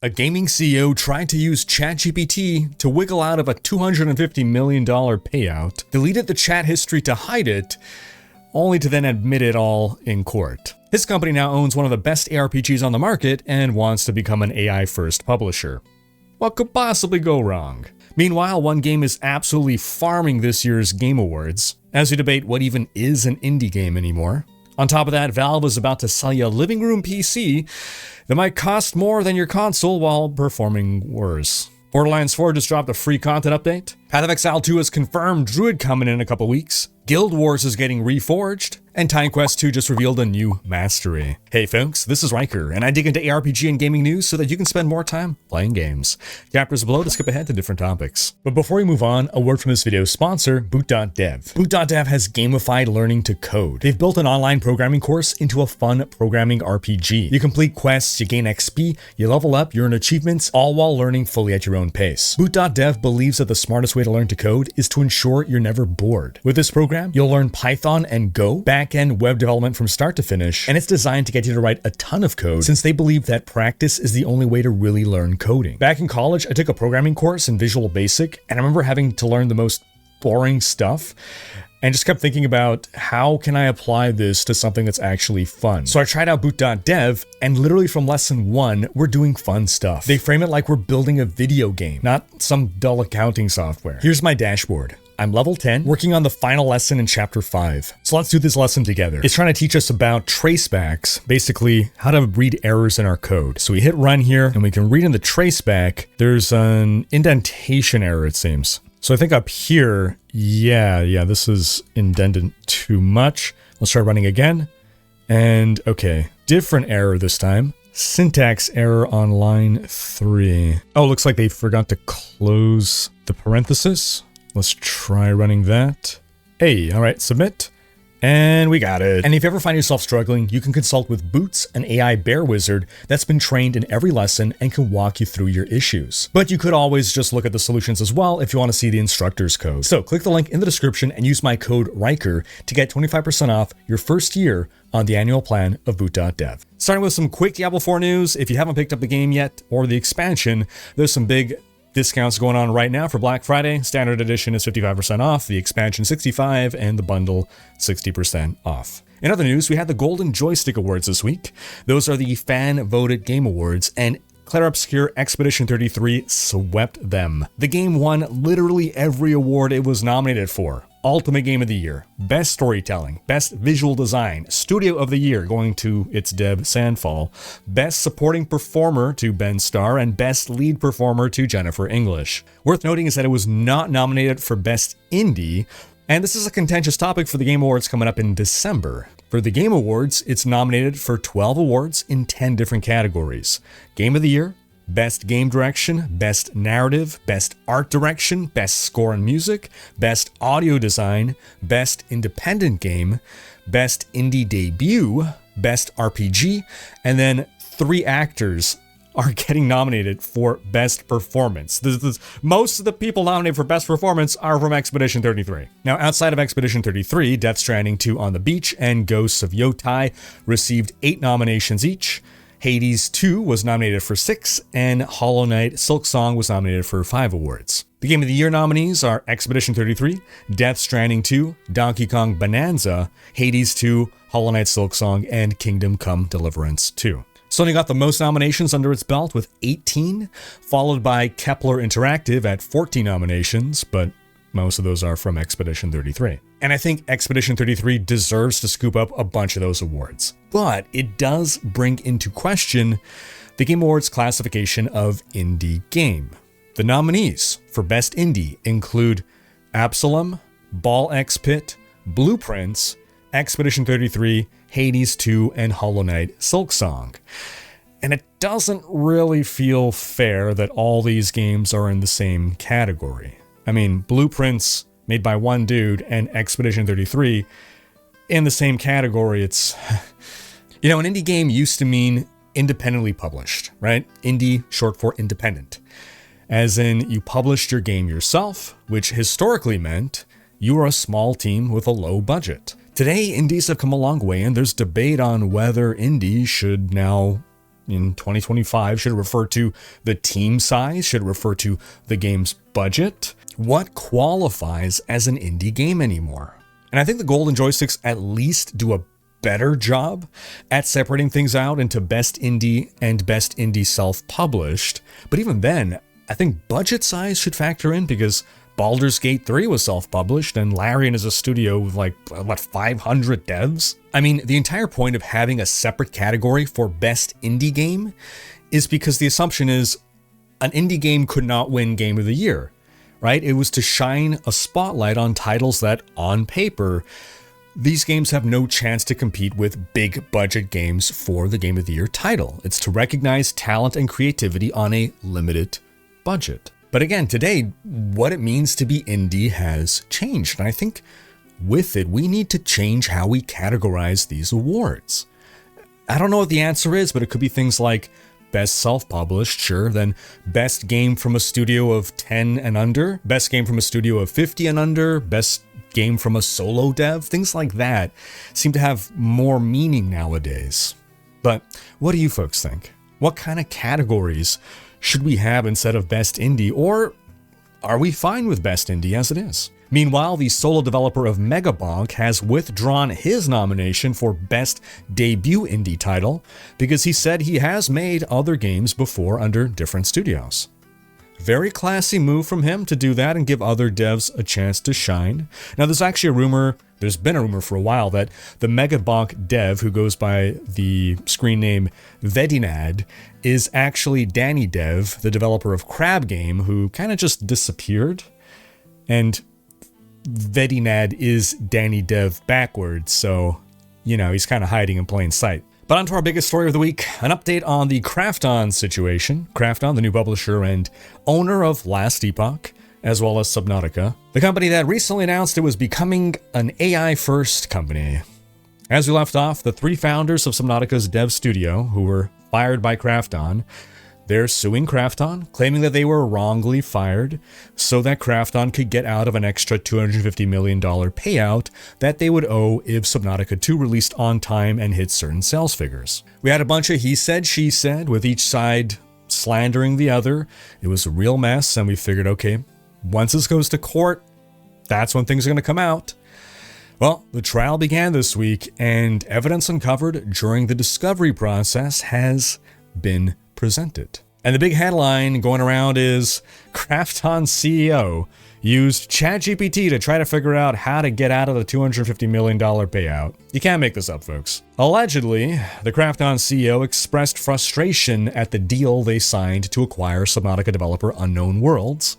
A gaming CEO tried to use ChatGPT to wiggle out of a $250 million payout, deleted the chat history to hide it, only to then admit it all in court. His company now owns one of the best ARPGs on the market and wants to become an AI-first publisher. What could possibly go wrong? Meanwhile, one game is absolutely farming this year's Game Awards, as we debate what even is an indie game anymore. On top of that, Valve is about to sell you a living room PC that might cost more than your console while performing worse. Borderlands 4 just dropped a free content update. Path of Exile 2 has confirmed Druid coming in a couple weeks. Guild Wars is getting reforged, and Time Quest 2 just revealed a new mastery. Hey folks, this is Rhykker, and I dig into ARPG and gaming news so that you can spend more time playing games. Chapters below to skip ahead to different topics. But before we move on, a word from this video's sponsor, Boot.dev. Boot.dev has gamified learning to code. They've built an online programming course into a fun programming RPG. You complete quests, you gain XP, you level up, you earn achievements, all while learning fully at your own pace. Boot.dev believes that the smartest way to learn to code is to ensure you're never bored. With this program, you'll learn Python and Go, back-end web development from start to finish, and it's designed to get you to write a ton of code since they believe that practice is the only way to really learn coding. Back in college, I took a programming course in Visual Basic, and I remember having to learn the most boring stuff and just kept thinking about how can I apply this to something that's actually fun. So I tried out Boot.dev, and literally from lesson 1, we're doing fun stuff. They frame it like we're building a video game, not some dull accounting software. Here's my dashboard. I'm level 10, working on the final lesson in chapter 5. So let's do this lesson together. It's trying to teach us about tracebacks, basically how to read errors in our code. So we hit run here, and we can read in the traceback. There's an indentation error, it seems. So I think up here, yeah, this is indented too much. Let's try running again. And okay, different error this time. Syntax error on line 3. Oh, looks like they forgot to close the parenthesis. Let's try running that. Hey, all right, submit. And we got it. And if you ever find yourself struggling, you can consult with Boots, an AI bear wizard that's been trained in every lesson and can walk you through your issues. But you could always just look at the solutions as well if you want to see the instructor's code. So click the link in the description and use my code Rhykker to get 25% off your first year on the annual plan of Boot.dev. Starting with some quick Diablo 4 news. If you haven't picked up the game yet or the expansion, there's some big discounts going on right now for Black Friday. Standard edition is 55% off, the expansion 65%, and the bundle 60% off. In other news, we had the Golden Joystick Awards this week. Those are the fan-voted game awards, and Claire Obscure Expedition 33 swept them. The game won literally every award it was nominated for. Ultimate Game of the Year, Best Storytelling, Best Visual Design, Studio of the Year going to its dev Sandfall, Best Supporting Performer to Ben Starr, and Best Lead Performer to Jennifer English. Worth noting is that it was not nominated for Best Indie, and this is a contentious topic for the Game Awards coming up in December. For the Game Awards, it's nominated for 12 awards in 10 different categories. Game of the Year, Best Game Direction, Best Narrative, Best Art Direction, Best Score and Music, Best Audio Design, Best Independent Game, Best Indie Debut, Best RPG, and then 3 actors are getting nominated for Best Performance. Most of the people nominated for Best Performance are from Expedition 33. Now, outside of Expedition 33, Death Stranding 2 on the Beach and Ghosts of Yotai received 8 nominations each. Hades 2 was nominated for 6, and Hollow Knight Silksong was nominated for 5 awards. The Game of the Year nominees are Expedition 33, Death Stranding 2, Donkey Kong Bonanza, Hades 2, Hollow Knight Silksong, and Kingdom Come Deliverance 2. Sony got the most nominations under its belt with 18, followed by Kepler Interactive at 14 nominations, but most of those are from Expedition 33. And I think Expedition 33 deserves to scoop up a bunch of those awards. But it does bring into question the Game Awards classification of indie game. The nominees for Best Indie include Absalom, Ball X Pit, Blueprints, Expedition 33, Hades 2, and Hollow Knight Silksong. And it doesn't really feel fair that all these games are in the same category. I mean, Blueprints made by one dude and Expedition 33 in the same category. It's, an indie game used to mean independently published, right? Indie, short for independent. As in, you published your game yourself, which historically meant you were a small team with a low budget. Today, indies have come a long way, and there's debate on whether indies should now in 2025? Should it refer to the team size? Should it refer to the game's budget? What qualifies as an indie game anymore? And I think the Golden Joysticks at least do a better job at separating things out into best indie and best indie self-published. But even then, I think budget size should factor in, because Baldur's Gate 3 was self-published, and Larian is a studio with 500 devs? I mean, the entire point of having a separate category for best indie game is because the assumption is an indie game could not win Game of the Year, right? It was to shine a spotlight on titles that, on paper, these games have no chance to compete with big budget games for the Game of the Year title. It's to recognize talent and creativity on a limited budget. But again, today, what it means to be indie has changed. And I think with it, we need to change how we categorize these awards. I don't know what the answer is, but it could be things like best self-published, sure, then best game from a studio of 10 and under, best game from a studio of 50 and under, best game from a solo dev, things like that seem to have more meaning nowadays. But what do you folks think? What kind of categories should we have instead of best indie, or are we fine with best indie as it is? Meanwhile, the solo developer of Megabonk has withdrawn his nomination for best debut indie title because he said he has made other games before under different studios. Very classy move from him to do that and give other devs a chance to shine. Now, there's been a rumor for a while that the Megabonk dev, who goes by the screen name Vedinad, is actually Danny Dev, the developer of Crab Game, who kind of just disappeared. And Vedinad is Danny Dev backwards, so, he's kind of hiding in plain sight. But on to our biggest story of the week, an update on the Krafton situation. Krafton, the new publisher and owner of Last Epoch, as well as Subnautica, the company that recently announced it was becoming an AI-first company. As we left off, the three founders of Subnautica's dev studio, who were fired by Krafton, they're suing Krafton, claiming that they were wrongly fired so that Krafton could get out of an extra $250 million payout that they would owe if Subnautica 2 released on time and hit certain sales figures. We had a bunch of he said, she said, with each side slandering the other. It was a real mess, and we figured, okay, once this goes to court, that's when things are going to come out. Well, the trial began this week, and evidence uncovered during the discovery process has been presented. And the big headline going around is Krafton's CEO used ChatGPT to try to figure out how to get out of the $250 million payout. You can't make this up, folks. Allegedly, the Krafton CEO expressed frustration at the deal they signed to acquire Subnautica developer Unknown Worlds,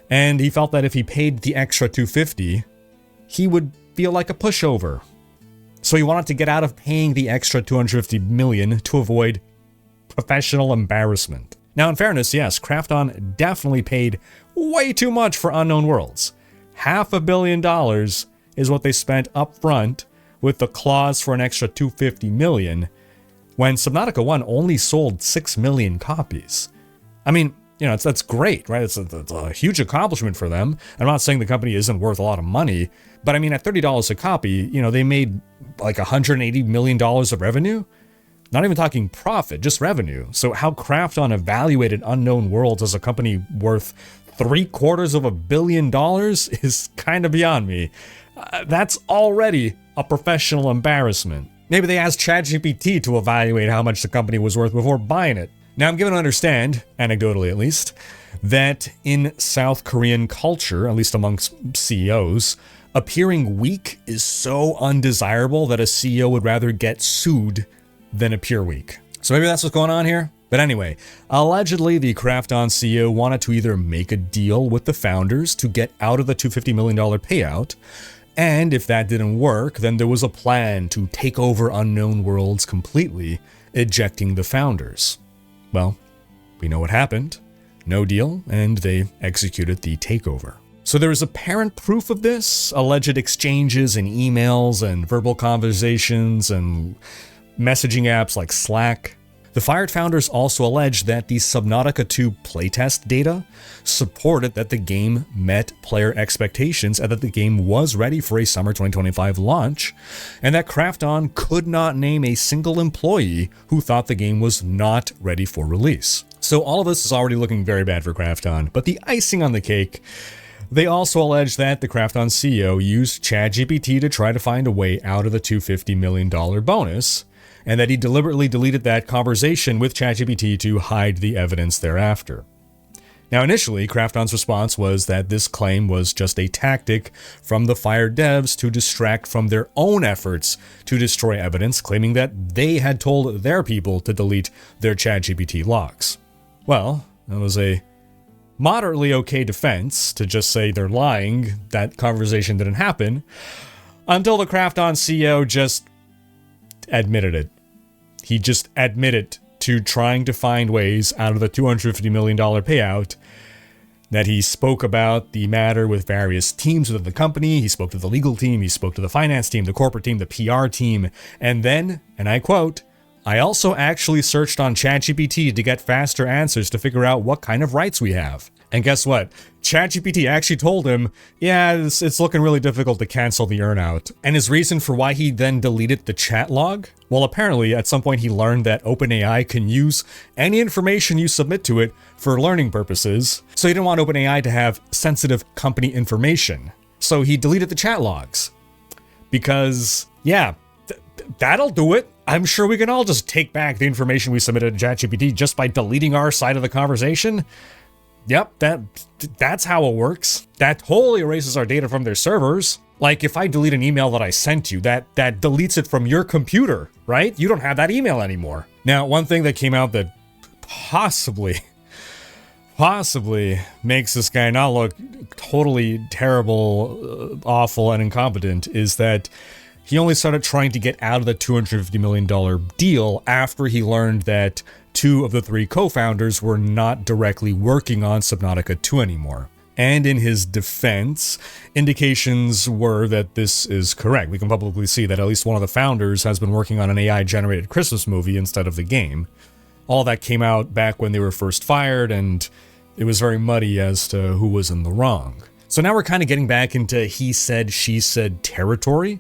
and he felt that if he paid the extra $250, he would feel like a pushover. So he wanted to get out of paying the extra $250 million to avoid professional embarrassment. Now, in fairness, yes, Krafton definitely paid way too much for Unknown Worlds. $500 million is what they spent up front with the clause for an extra $250 million, when Subnautica 1 only sold 6 million copies. I mean, that's great, right? It's a huge accomplishment for them. I'm not saying the company isn't worth a lot of money, but I mean, at $30 a copy, they made like $180 million of revenue. Not even talking profit, just revenue. So how Krafton evaluated Unknown Worlds as a company worth $750 million is kind of beyond me. That's already a professional embarrassment. Maybe they asked ChatGPT to evaluate how much the company was worth before buying it. Now, I'm given to understand, anecdotally at least, that in South Korean culture, at least amongst CEOs, appearing weak is so undesirable that a CEO would rather get sued than appear weak. So maybe that's what's going on here. But anyway, allegedly the Krafton CEO wanted to either make a deal with the founders to get out of the $250 million payout, and if that didn't work, then there was a plan to take over Unknown Worlds completely, ejecting the founders. Well, we know what happened. No deal, and they executed the takeover. So there is apparent proof of this, alleged exchanges in emails and verbal conversations and messaging apps like Slack. The fired founders also alleged that the Subnautica 2 playtest data supported that the game met player expectations and that the game was ready for a summer 2025 launch, and that Krafton could not name a single employee who thought the game was not ready for release. So all of this is already looking very bad for Krafton, but the icing on the cake, they also allege that the Krafton CEO used ChatGPT to try to find a way out of the $250 million bonus, and that he deliberately deleted that conversation with ChatGPT to hide the evidence thereafter. Now, initially, Krafton's response was that this claim was just a tactic from the fired devs to distract from their own efforts to destroy evidence, claiming that they had told their people to delete their ChatGPT logs. Well, that was a moderately okay defense to just say they're lying, that conversation didn't happen, until the Krafton CEO just admitted it. He just admitted to trying to find ways out of the $250 million payout, that he spoke about the matter with various teams within the company. He spoke to the legal team, he spoke to the finance team, the corporate team, the PR team, and then, and I quote, "I also actually searched on ChatGPT to get faster answers to figure out what kind of rights we have." And guess what? ChatGPT actually told him, yeah, it's looking really difficult to cancel the earnout. And his reason for why he then deleted the chat log? Well, apparently at some point he learned that OpenAI can use any information you submit to it for learning purposes. So he didn't want OpenAI to have sensitive company information. So he deleted the chat logs. Because, yeah, that'll do it. I'm sure we can all just take back the information we submitted to ChatGPT just by deleting our side of the conversation. Yep, that's how it works. That totally erases our data from their servers. Like, if I delete an email that I sent you, that deletes it from your computer, right? You don't have that email anymore. Now, one thing that came out that possibly makes this guy not look totally terrible, awful, and incompetent is that he only started trying to get out of the $250 million deal after he learned that 2 of the 3 co-founders were not directly working on Subnautica 2 anymore. And in his defense, indications were that this is correct. We can publicly see that at least one of the founders has been working on an AI-generated Christmas movie instead of the game. All that came out back when they were first fired, and it was very muddy as to who was in the wrong. So now we're kind of getting back into he said, she said territory.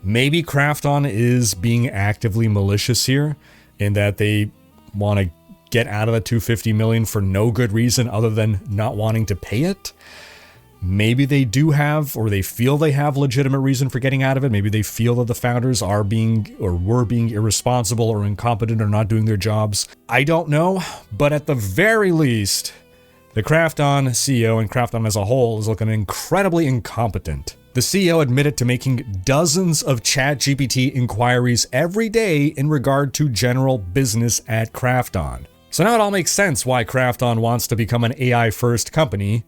Maybe Krafton is being actively malicious here, in that they want to get out of the $250 million for no good reason other than not wanting to pay it. Maybe they do have, or they feel they have legitimate reason for getting out of it. Maybe they feel that the founders are being, or were being irresponsible or incompetent or not doing their jobs. I don't know, but at the very least, the Krafton CEO and Krafton as a whole is looking incredibly incompetent. The CEO admitted to making dozens of ChatGPT inquiries every day in regard to general business at Krafton. So now it all makes sense why Krafton wants to become an AI-first company.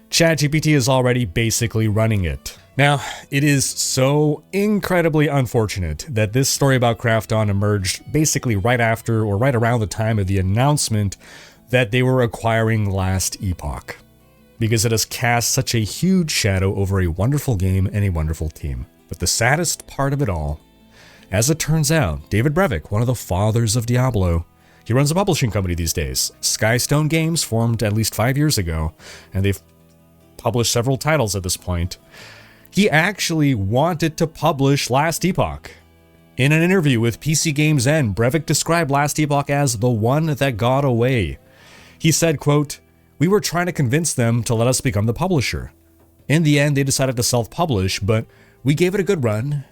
ChatGPT is already basically running it. Now, it is so incredibly unfortunate that this story about Krafton emerged basically right after or right around the time of the announcement that they were acquiring Last Epoch, because it has cast such a huge shadow over a wonderful game and a wonderful team. But the saddest part of it all, as it turns out, David Brevik, one of the fathers of Diablo, he runs a publishing company these days. Skystone Games formed at least 5 years ago, and they've published several titles at this point. He actually wanted to publish Last Epoch. In an interview with PC Games N, Brevik described Last Epoch as the one that got away. He said, quote, "We were trying to convince them to let us become the publisher. In the end, they decided to self-publish, but we gave it a good run,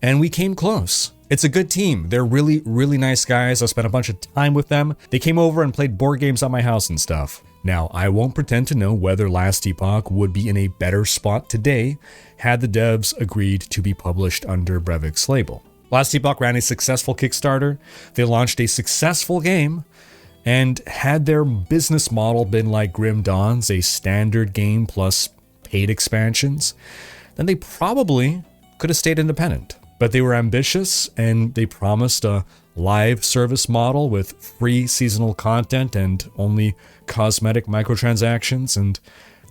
and we came close. It's a good team. They're really, really nice guys. I spent a bunch of time with them. They came over and played board games at my house and stuff. Now, I won't pretend to know whether Last Epoch would be in a better spot today had the devs agreed to be published under Brevik's label." Last Epoch ran a successful Kickstarter. They launched a successful game, and had their business model been like Grim Dawn's, a standard game plus paid expansions, then they probably could have stayed independent. But they were ambitious, and they promised a live service model with free seasonal content and only cosmetic microtransactions, and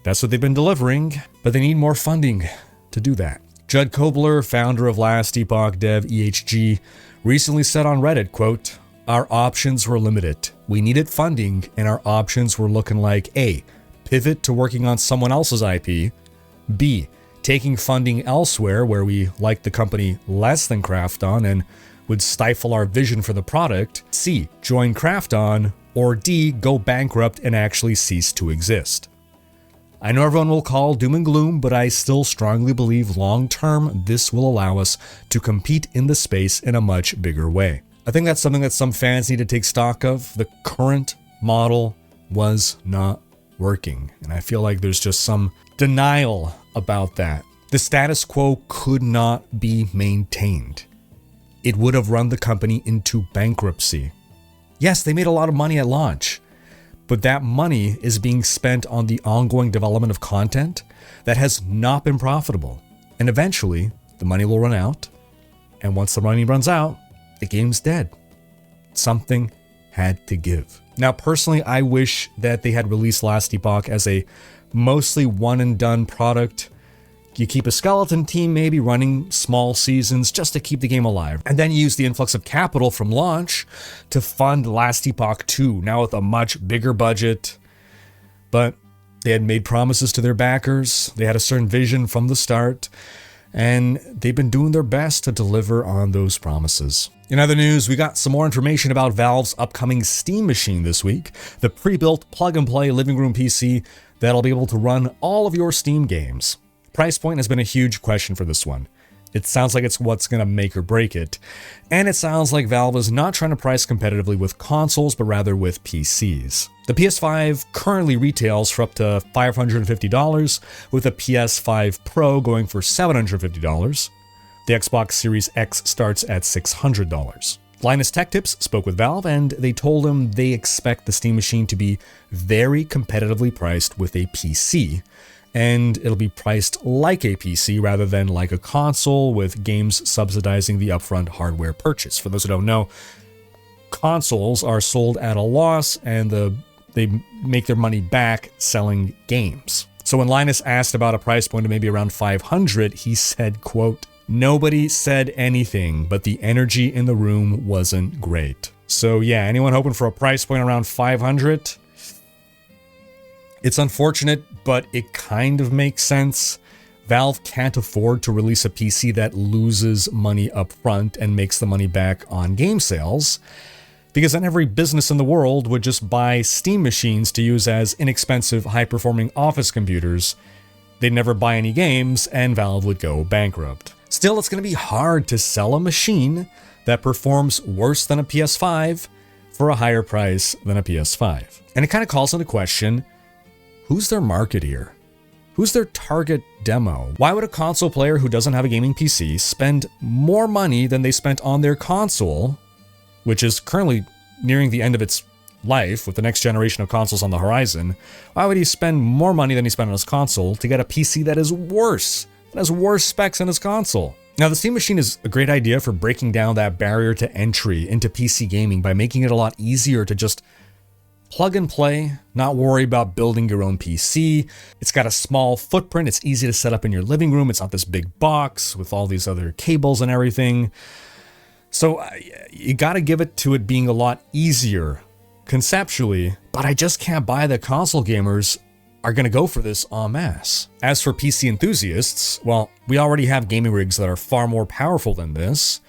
that's what they've been delivering, but they need more funding to do that. Judd Kobler, founder of Last Epoch dev EHG, recently said on Reddit, quote, our options were limited. We needed funding, and our options were looking like A, pivot to working on someone else's IP, B, taking funding elsewhere where we liked the company less than Krafton and would stifle our vision for the product, C, join Krafton, or D, go bankrupt and actually cease to exist. I know everyone will call doom and gloom, but I still strongly believe long-term this will allow us to compete in the space in a much bigger way. I think that's something that some fans need to take stock of. The current model was not working, and I feel like there's just some denial about that. The status quo could not be maintained. It would have run the company into bankruptcy. Yes, they made a lot of money at launch, but that money is being spent on the ongoing development of content that has not been profitable. And eventually, the money will run out, and once the money runs out, the game's dead. Something had to give. Now, personally, I wish that they had released Last Epoch as a mostly one-and-done product. You keep a skeleton team maybe running small seasons just to keep the game alive, and then use the influx of capital from launch to fund Last Epoch 2, now with a much bigger budget. But they had made promises to their backers, they had a certain vision from the start, and they've been doing their best to deliver on those promises. In other news, we got some more information about Valve's upcoming Steam machine this week, the pre-built plug-and-play living room PC that'll be able to run all of your Steam games. Price point has been a huge question for this one. It sounds like it's what's going to make or break it, and it sounds like Valve is not trying to price competitively with consoles, but rather with PCs. The PS5 currently retails for up to $550, with the PS5 Pro going for $750. The Xbox Series X starts at $600. Linus Tech Tips spoke with Valve, and they told him they expect the Steam machine to be very competitively priced with a PC, and it'll be priced like a PC rather than like a console, with games subsidizing the upfront hardware purchase. For those who don't know, consoles are sold at a loss, and they make their money back selling games. So when Linus asked about a price point of maybe around $500, he said, quote, "Nobody said anything, but the energy in the room wasn't great." So yeah, anyone hoping for a price point around $500? It's unfortunate, but it kind of makes sense. Valve can't afford to release a PC that loses money up front and makes the money back on game sales, because then every business in the world would just buy Steam machines to use as inexpensive, high-performing office computers. They'd never buy any games, and Valve would go bankrupt. Still, it's going to be hard to sell a machine that performs worse than a PS5 for a higher price than a PS5. And it kind of calls into question, who's their market here? Who's their target demo? Why would a console player who doesn't have a gaming PC spend more money than they spent on their console, which is currently nearing the end of its life with the next generation of consoles on the horizon? Why would he spend more money than he spent on his console to get a PC that is worse, that has worse specs than his console? Now, the Steam machine is a great idea for breaking down that barrier to entry into PC gaming by making it a lot easier to just plug and play, not worry about building your own PC. It's got a small footprint, it's easy to set up in your living room, it's not this big box with all these other cables and everything. So you gotta give it to it being a lot easier conceptually, but I just can't buy that console gamers are gonna go for this en masse. As for PC enthusiasts, well, we already have gaming rigs that are far more powerful than this.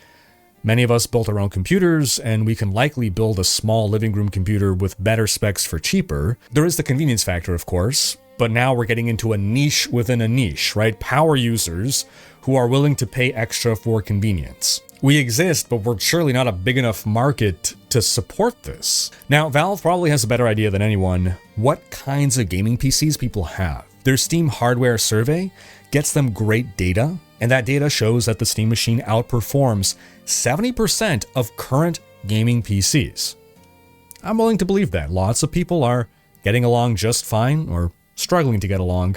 Many of us built our own computers, and we can likely build a small living room computer with better specs for cheaper. There is the convenience factor, of course, but now we're getting into a niche within a niche, right? Power users who are willing to pay extra for convenience. We exist, but we're surely not a big enough market to support this. Now, Valve probably has a better idea than anyone what kinds of gaming PCs people have. Their Steam hardware survey gets them great data, and that data shows that the Steam machine outperforms 70% of current gaming PCs. I'm willing to believe that. Lots of people are getting along just fine, or struggling to get along,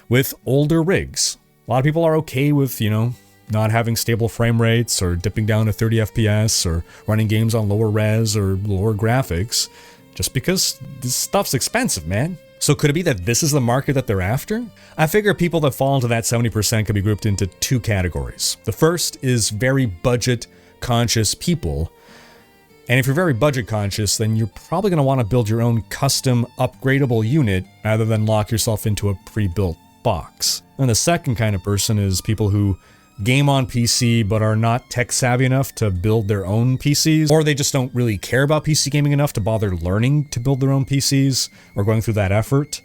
with older rigs. A lot of people are okay with, not having stable frame rates, or dipping down to 30 FPS, or running games on lower res or lower graphics, just because this stuff's expensive, man. So could it be that this is the market that they're after? I figure people that fall into that 70% could be grouped into two categories. The first is very budget-conscious people And if you're very budget conscious, then you're probably going to want to build your own custom upgradable unit rather than lock yourself into a pre-built box. And the second kind of person is people who game on PC but are not tech savvy enough to build their own PCs, or they just don't really care about PC gaming enough to bother learning to build their own PCs or going through that effort.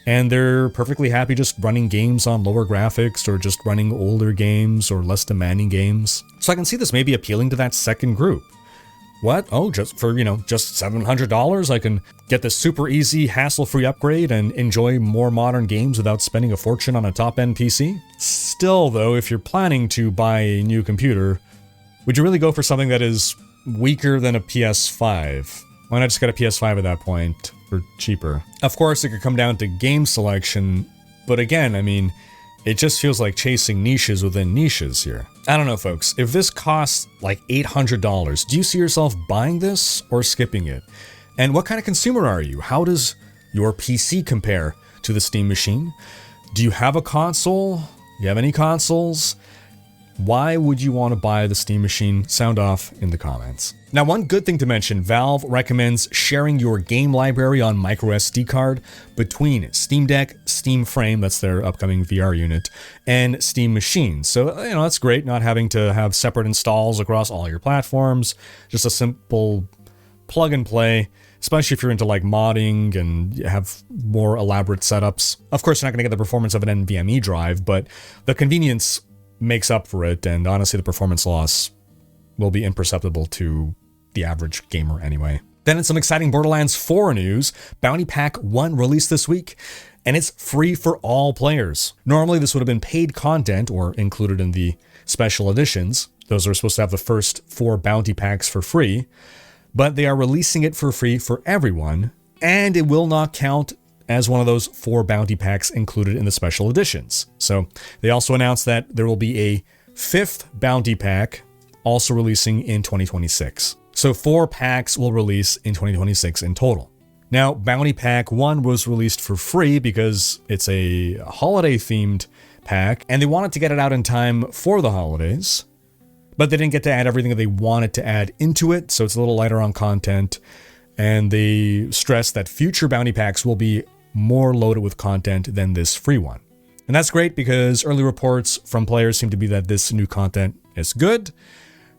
And they're perfectly happy just running games on lower graphics or just running older games or less demanding games. So I can see this maybe appealing to that second group. What? Oh, just for, just $700, I can get this super easy, hassle-free upgrade and enjoy more modern games without spending a fortune on a top-end PC? Still, though, if you're planning to buy a new computer, would you really go for something that is weaker than a PS5? Why not just get a PS5 at that point for cheaper? Of course, it could come down to game selection, but again, I mean, it just feels like chasing niches within niches here. I don't know, folks. If this costs like $800, do you see yourself buying this or skipping it? And what kind of consumer are you? How does your PC compare to the Steam machine? Do you have a console? Do you have any consoles? Why would you want to buy the Steam machine? Sound off in the comments. Now, one good thing to mention, Valve recommends sharing your game library on microSD card between Steam Deck, Steam Frame, that's their upcoming VR unit, and Steam Machine. So, that's great, not having to have separate installs across all your platforms, just a simple plug and play, especially if you're into like modding and have more elaborate setups. Of course, you're not going to get the performance of an NVMe drive, but the convenience makes up for it, and honestly the performance loss will be imperceptible to the average gamer anyway. Then in some exciting Borderlands 4 news, Bounty Pack 1 released this week, and it's free for all players. Normally this would have been paid content or included in the special editions. Those are supposed to have the first 4 bounty packs for free, but they are releasing it for free for everyone, and it will not count as one of those 4 bounty packs included in the special editions. So they also announced that there will be a 5th bounty pack also releasing in 2026. So 4 packs will release in 2026 in total. Now, Bounty Pack 1 was released for free because it's a holiday-themed pack, and they wanted to get it out in time for the holidays, but they didn't get to add everything that they wanted to add into it, so it's a little lighter on content, and they stress that future bounty packs will be more loaded with content than this free one. And that's great because early reports from players seem to be that this new content is good,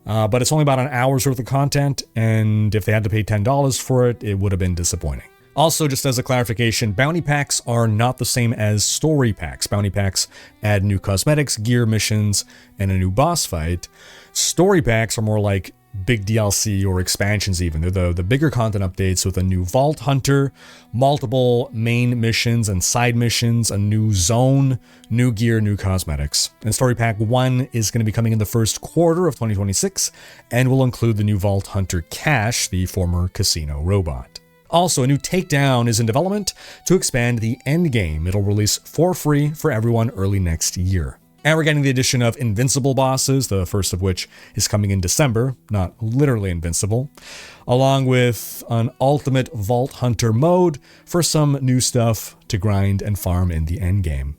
but it's only about an hour's worth of content, and if they had to pay $10 for it, it would have been disappointing. Also, just as a clarification, bounty packs are not the same as story packs. Bounty packs add new cosmetics, gear, missions, and a new boss fight. Story packs are more like big DLC or expansions even. They're the bigger content updates with a new Vault Hunter, multiple main missions and side missions, a new zone, new gear, new cosmetics. And Story Pack 1 is going to be coming in the first quarter of 2026 and will include the new Vault Hunter Cash, the former casino robot. Also, a new takedown is in development to expand the endgame. It'll release for free for everyone early next year. And we're getting the addition of invincible bosses, the first of which is coming in December, not literally invincible, along with an ultimate Vault Hunter mode for some new stuff to grind and farm in the endgame.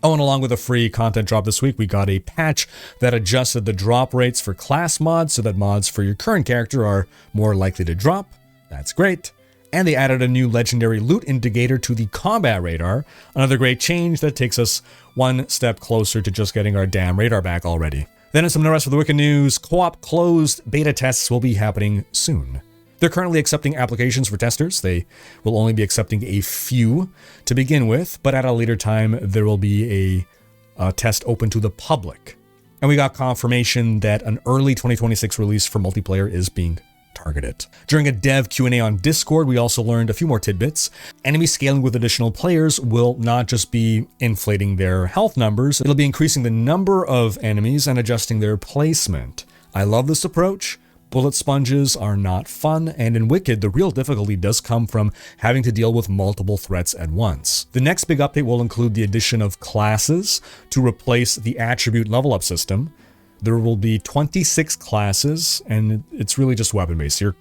Oh, and along with a free content drop this week, we got a patch that adjusted the drop rates for class mods so that mods for your current character are more likely to drop. That's great. And they added a new legendary loot indicator to the combat radar, another great change that takes us one step closer to just getting our damn radar back already. Then in some no rest for the wicked news, co-op closed beta tests will be happening soon. They're currently accepting applications for testers. They will only be accepting a few to begin with, but at a later time there will be a test open to the public. And we got confirmation that an early 2026 release for multiplayer is being targeted. During a dev Q&A on Discord, we also learned a few more tidbits. Enemy scaling with additional players will not just be inflating their health numbers, it'll be increasing the number of enemies and adjusting their placement. I love this approach. Bullet sponges are not fun, and in Wicked, the real difficulty does come from having to deal with multiple threats at once. The next big update will include the addition of classes to replace the attribute level up system. There will be 26 classes, and it's really just weapon-based. Your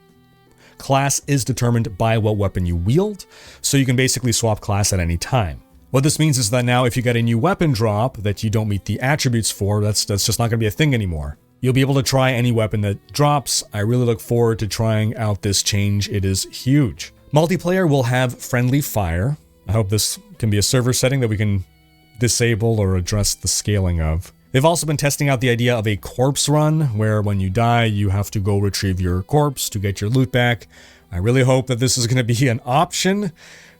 class is determined by what weapon you wield, so you can basically swap class at any time. What this means is that now if you get a new weapon drop that you don't meet the attributes for, that's just not going to be a thing anymore. You'll be able to try any weapon that drops. I really look forward to trying out this change. It is huge. Multiplayer will have friendly fire. I hope this can be a server setting that we can disable or address the scaling of. They've also been testing out the idea of a corpse run, where when you die, you have to go retrieve your corpse to get your loot back. I really hope that this is going to be an option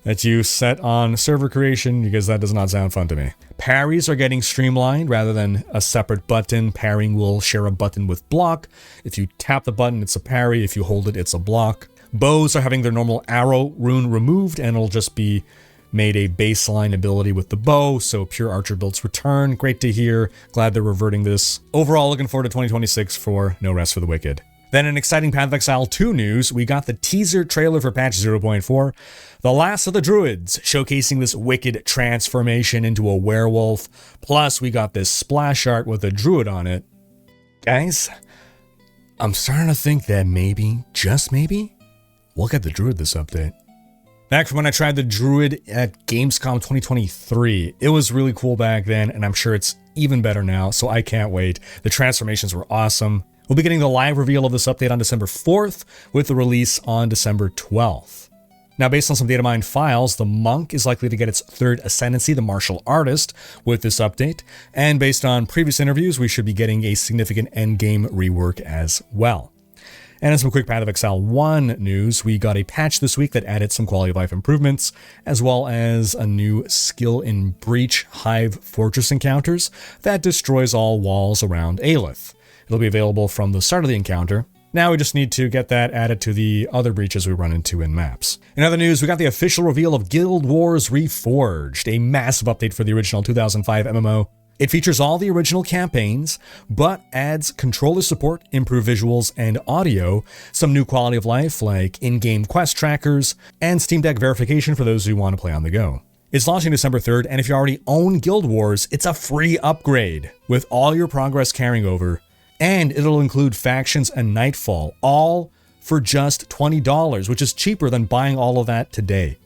that you set on server creation, because that does not sound fun to me. Parries are getting streamlined rather than a separate button. Parrying will share a button with block. If you tap the button, it's a parry. If you hold it, it's a block. Bows are having their normal arrow rune removed, and it'll just be made a baseline ability with the bow, so pure archer builds return. Great to hear. Glad they're reverting this. Overall, looking forward to 2026 for No Rest for the Wicked. Then in exciting Path of Exile 2 news, we got the teaser trailer for patch 0.4, The Last of the Druids, showcasing this wicked transformation into a werewolf. Plus, we got this splash art with a druid on it. Guys, I'm starting to think that maybe, just maybe, we'll get the druid this update. Back from when I tried the druid at Gamescom 2023, it was really cool back then, and I'm sure it's even better now, so I can't wait. The transformations were awesome. We'll be getting the live reveal of this update on December 4th, with the release on December 12th. Now, based on some data mined files, the monk is likely to get its third ascendancy, the martial artist, with this update, and based on previous interviews, we should be getting a significant endgame rework as well. And in some quick Path of Exile 1 news, we got a patch this week that added some quality of life improvements, as well as a new skill in Breach Hive Fortress encounters that destroys all walls around Aelith. It'll be available from the start of the encounter. Now we just need to get that added to the other breaches we run into in maps. In other news, we got the official reveal of Guild Wars Reforged, a massive update for the original 2005 MMO. It features all the original campaigns, but adds controller support, improved visuals and audio, some new quality of life like in-game quest trackers, and Steam Deck verification for those who want to play on the go. It's launching December 3rd, and if you already own Guild Wars, it's a free upgrade, with all your progress carrying over, and it'll include factions and Nightfall, all for just $20, which is cheaper than buying all of that today.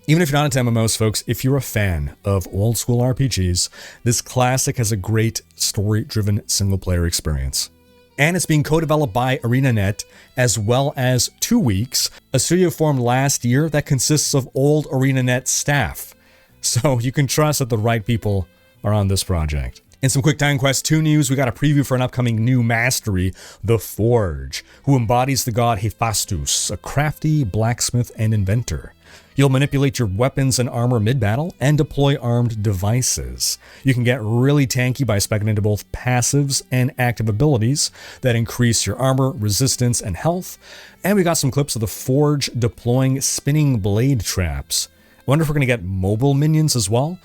Even if you're not into MMOs, folks, if you're a fan of old school RPGs, this classic has a great story-driven single-player experience. And it's being co-developed by ArenaNet, as well as 2 Weeks, a studio formed last year that consists of old ArenaNet staff. So you can trust that the right people are on this project. In some quick Time Quest 2 news, we got a preview for an upcoming new mastery, the Forge, who embodies the god Hephaestus, a crafty blacksmith and inventor. You'll manipulate your weapons and armor mid-battle and deploy armed devices. You can get really tanky by speccing into both passives and active abilities that increase your armor, resistance, and health. And we got some clips of the Forge deploying spinning blade traps. I wonder if we're going to get mobile minions as well,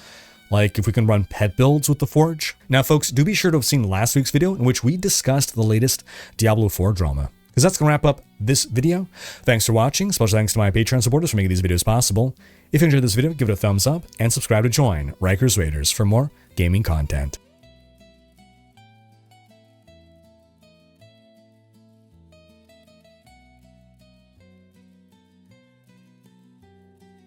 like if we can run pet builds with the Forge. Now folks, do be sure to have seen last week's video in which we discussed the latest Diablo 4 drama, because that's going to wrap up this video. Thanks for watching. Special thanks to my Patreon supporters for making these videos possible. If you enjoyed this video, give it a thumbs up and subscribe to join Rhykkers Raiders for more gaming content.